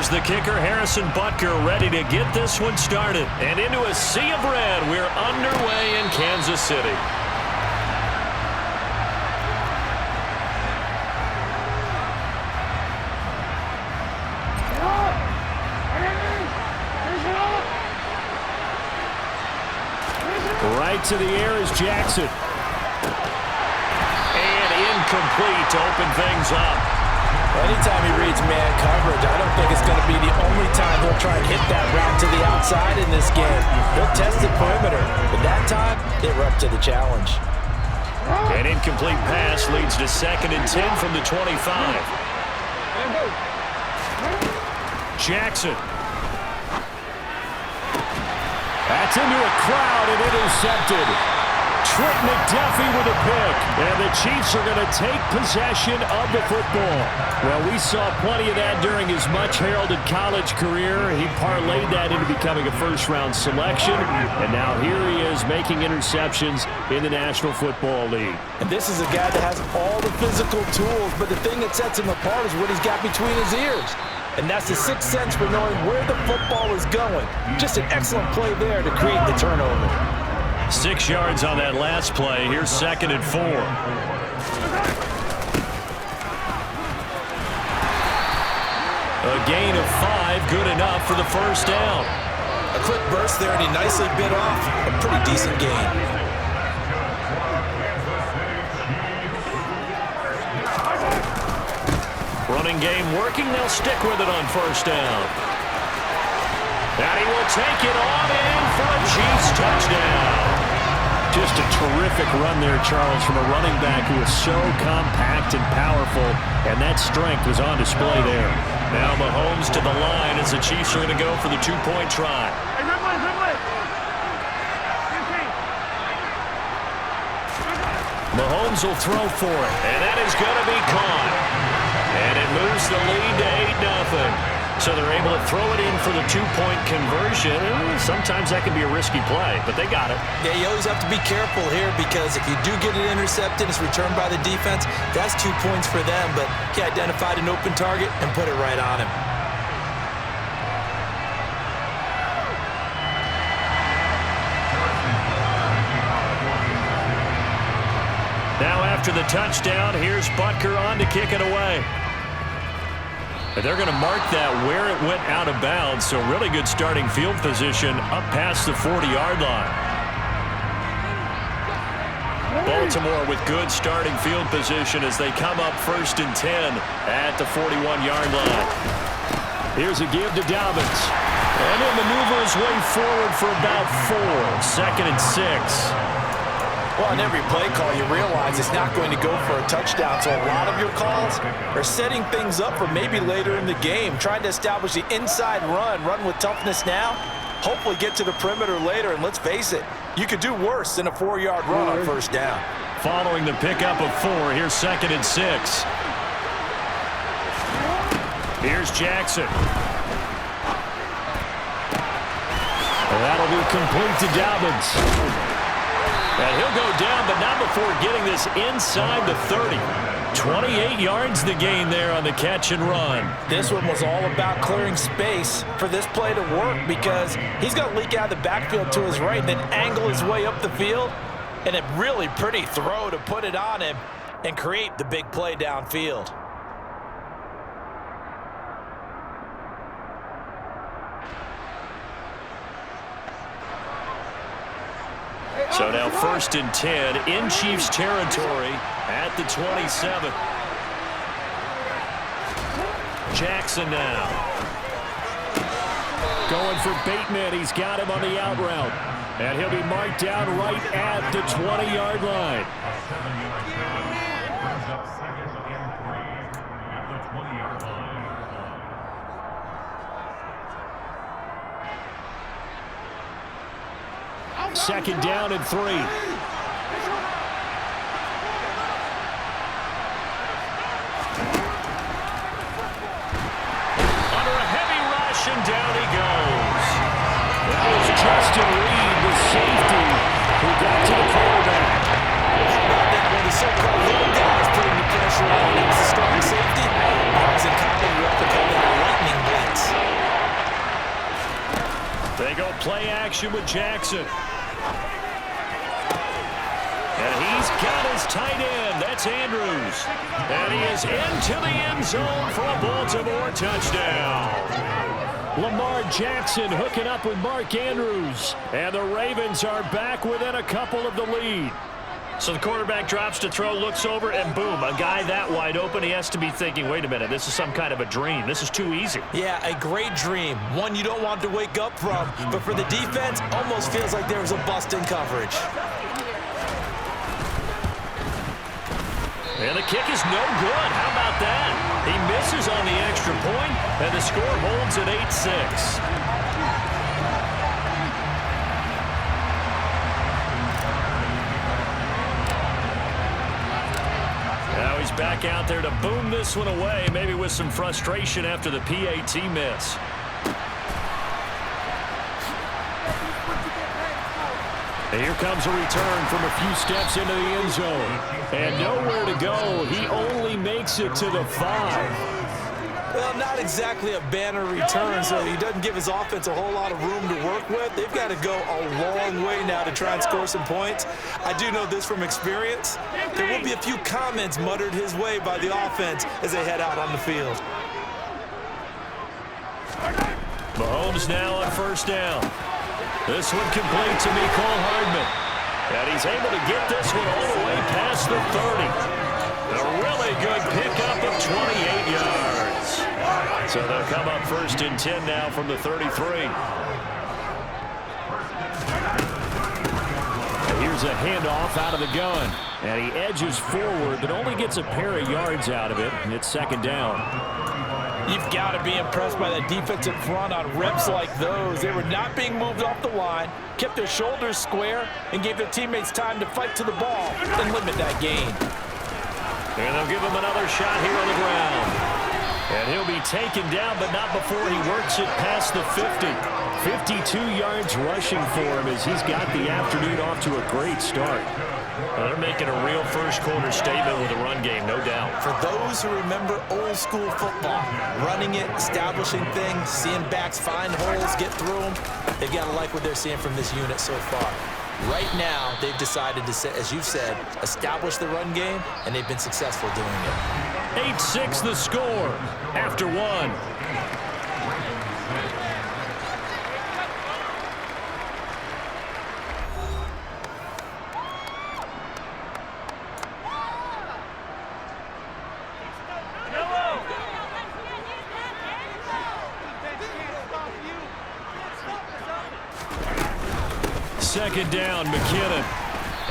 Here's the kicker, Harrison Butker, ready to get this one started. And into a sea of red, we're underway in Kansas City. Right to the air is Jackson. And incomplete to open things up. Anytime he reads man coverage, I don't think it's going to be the only time he'll try and hit that route to the outside in this game. He'll test the perimeter, but that time, they were up to the challenge. An incomplete pass leads to 2nd and 10 from the 25. Jackson. That's into a crowd and intercepted. Trent McDuffie with a pick. And the Chiefs are going to take possession of the football. Well, we saw plenty of that during his much-heralded college career. He parlayed that into becoming a first-round selection. And now here he is making interceptions in the National Football League. And this is a guy that has all the physical tools, but the thing that sets him apart is what he's got between his ears. And that's the sixth sense for knowing where the football is going. Just an excellent play there to create the turnover. 6 yards on that last play. Here's 2nd and 4. A gain of 5, good enough for the first down. A quick burst there, and he nicely bit off a pretty decent gain. Running game working. They'll stick with it on first down. And he will take it on in for a Chiefs touchdown. Just a terrific run there, Charles, from a running back who is so compact and powerful, and that strength was on display there. Now Mahomes to the line as the Chiefs are going to go for the 2-point try. Mahomes will throw for it, and that is going to be caught. And it moves the lead to 8-0. So they're able to throw it in for the 2-point conversion. Sometimes that can be a risky play, but they got it. Yeah, you always have to be careful here because if you do get it intercepted, it's returned by the defense. That's 2 points for them, but he identified an open target and put it right on him. Now after the touchdown, here's Butker on to kick it away. They're going to mark that where it went out of bounds, so really good starting field position up past the 40-yard line. Baltimore with good starting field position as they come up 1st and 10 at the 41-yard line. Here's a give to Dobbins. And he'll maneuver his way forward for about 4. 2nd and 6. Well, on every play call, you realize it's not going to go for a touchdown, so a lot of your calls are setting things up for maybe later in the game, trying to establish the inside run with toughness now, hopefully get to the perimeter later, and let's face it, you could do worse than a 4-yard run on first down. Following the pickup of 4, here's 2nd and 6. Here's Jackson. That'll be complete to Dobbins. And he'll go down, but not before getting this inside the 30. 28 yards the gain there on the catch and run. This one was all about clearing space for this play to work because he's going to leak out of the backfield to his right and then angle his way up the field. And a really pretty throw to put it on him and create the big play downfield. So now 1st and 10 in Chiefs territory at the 27. Jackson now. Going for Bateman. He's got him on the out route. And he'll be marked down right at the 20-yard line. Second down and 3. Under a heavy rush, and down he goes. That was Justin Reed, the safety, who got to the quarterback. When the so-called little guys putting the pressure on him as a starting safety, I was in college, we have to call that a lightning blitz. formation with Jackson. And he's got his tight end. That's Andrews. And he is into the end zone for a Baltimore touchdown. Lamar Jackson hooking up with Mark Andrews. And the Ravens are back within a couple of the lead. So the quarterback drops to throw, looks over, and boom, a guy that wide open, he has to be thinking, wait a minute, this is some kind of a dream. This is too easy. Yeah, a great dream. One you don't want to wake up from. But for the defense, almost feels like there was a bust in coverage. And the kick is no good. How about that? He misses on the extra point, and the score holds at 8-6. Now he's back out there to boom this one away, maybe with some frustration after the PAT miss. Here comes a return from a few steps into the end zone. And nowhere to go. He only makes it to the 5. Well, not exactly a banner return, so he doesn't give his offense a whole lot of room to work with. They've got to go a long way now to try and score some points. I do know this from experience. There will be a few comments muttered his way by the offense as they head out on the field. Mahomes now on first down. This one complete to Mecole Hardman. And he's able to get this one all the way past the 30. A really good pickup of 28 yards. So they'll come up first and 10 now from the 33. And here's a handoff out of the gun. And he edges forward, but only gets a pair of yards out of it. And it's second down. You've got to be impressed by that defensive front on reps like those. They were not being moved off the line, kept their shoulders square, and gave their teammates time to fight to the ball and limit that gain. And they'll give him another shot here on the ground. And he'll be taken down, but not before he works it past the 50. 52 yards rushing for him as he's got the afternoon off to a great start. Well, they're making a real first-quarter statement with the run game, no doubt. For those who remember old-school football, running it, establishing things, seeing backs find holes, get through them, they've got to like what they're seeing from this unit so far. Right now, they've decided to, as you said, establish the run game, and they've been successful doing it. 8-6 the score after one. Second down, McKinnon.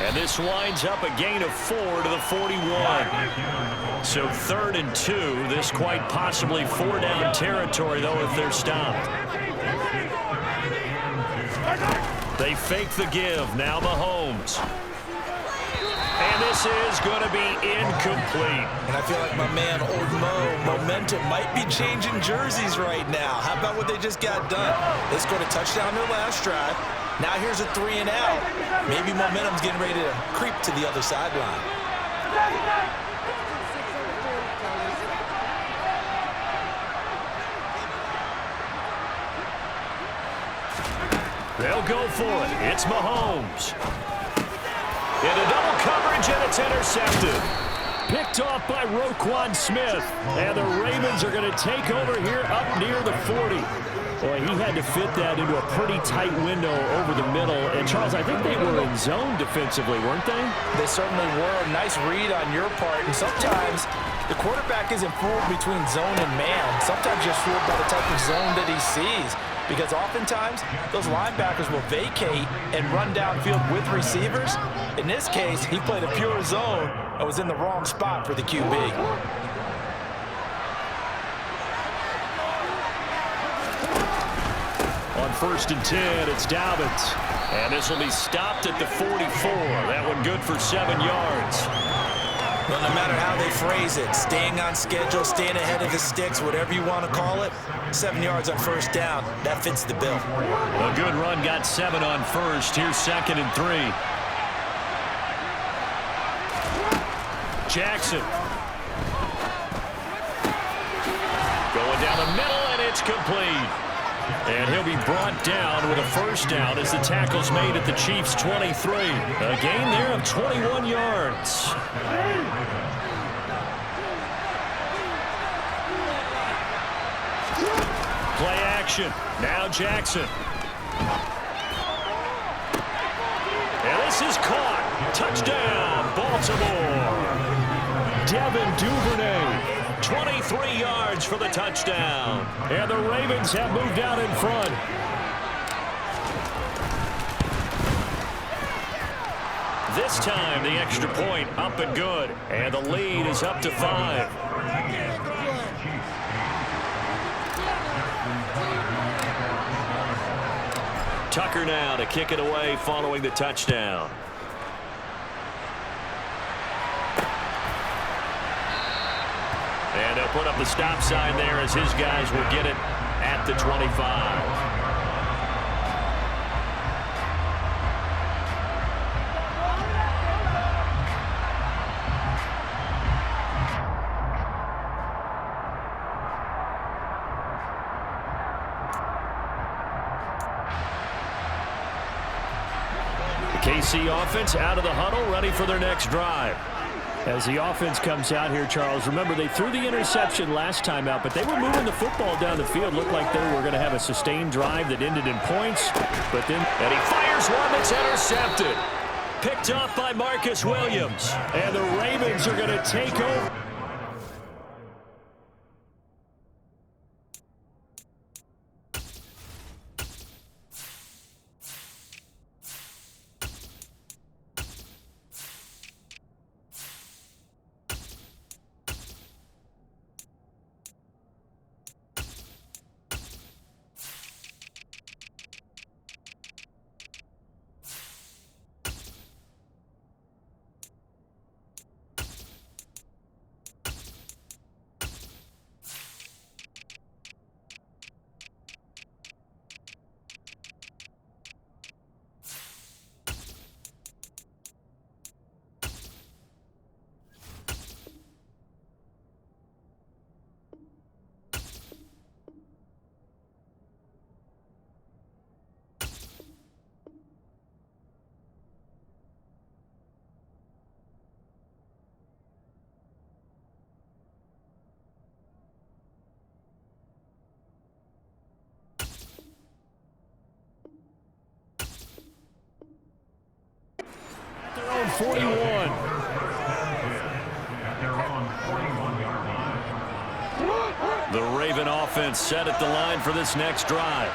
And this winds up a gain of 4 to the 41. So 3rd and 2. This quite possibly 4-down territory, though, if they're stopped. They fake the give. Now Mahomes. And this is going to be incomplete. And I feel like my man, Old Mo, momentum might be changing jerseys right now. How about what they just got done? They scored a touchdown their last drive. Now here's a 3 and out. Maybe momentum's getting ready to creep to the other sideline. They'll go for it. It's Mahomes. Into double coverage, and it's intercepted. Picked off by Roquan Smith. And the Ravens are going to take over here up near the 40. Boy, he had to fit that into a pretty tight window over the middle. And, Charles, I think they were in zone defensively, weren't they? They certainly were. Nice read on your part. And sometimes the quarterback isn't fooled between zone and man. Sometimes you're fooled by the type of zone that he sees. Because oftentimes, those linebackers will vacate and run downfield with receivers. In this case, he played a pure zone and was in the wrong spot for the QB. On 1st and 10, it's Dobbins. And this will be stopped at the 44. That one good for 7 yards. Well, no matter how they phrase it, staying on schedule, staying ahead of the sticks, whatever you want to call it, 7 yards on first down, that fits the bill. A good run got 7 on first. Here's 2nd and 3. Jackson. Going down the middle, and it's complete. And he'll be brought down with a first down as the tackle's made at the Chiefs' 23. A gain there of 21 yards. Play action. Now Jackson. And this is caught. Touchdown, Baltimore. Devin Duvernay. 23 yards for the touchdown. And the Ravens have moved out in front. This time, the extra point up and good. And the lead is up to 5. Tucker now to kick it away following the touchdown. And they'll put up the stop sign there as his guys will get it at the 25. KC offense out of the huddle, ready for their next drive. As the offense comes out here, Charles, remember they threw the interception last time out, but they were moving the football down the field. Looked like they were going to have a sustained drive that ended in points. But then, and he fires one that's intercepted. Picked off by Marcus Williams. And the Ravens are going to take over. Their own 41. The Raven offense set at the line for this next drive.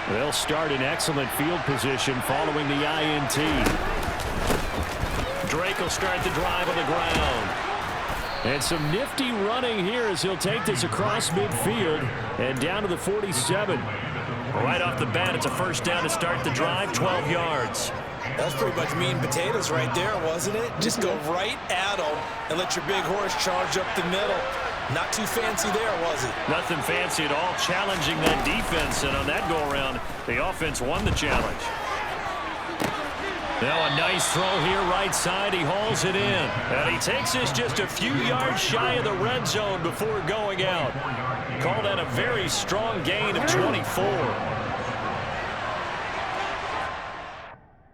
They'll start in excellent field position following the INT. Drake will start the drive on the ground. And some nifty running here as he'll take this across midfield and down to the 47. Right off the bat, it's a first down to start the drive, 12 yards. That's pretty much meat and potatoes right there, wasn't it? Just go right at them and let your big horse charge up the middle. Not too fancy there, was it? Nothing fancy at all, challenging that defense, and on that go-around, the offense won the challenge. Now a nice throw here, right side. He hauls it in. And he takes this just a few yards shy of the red zone before going out. Call that a very strong gain of 24.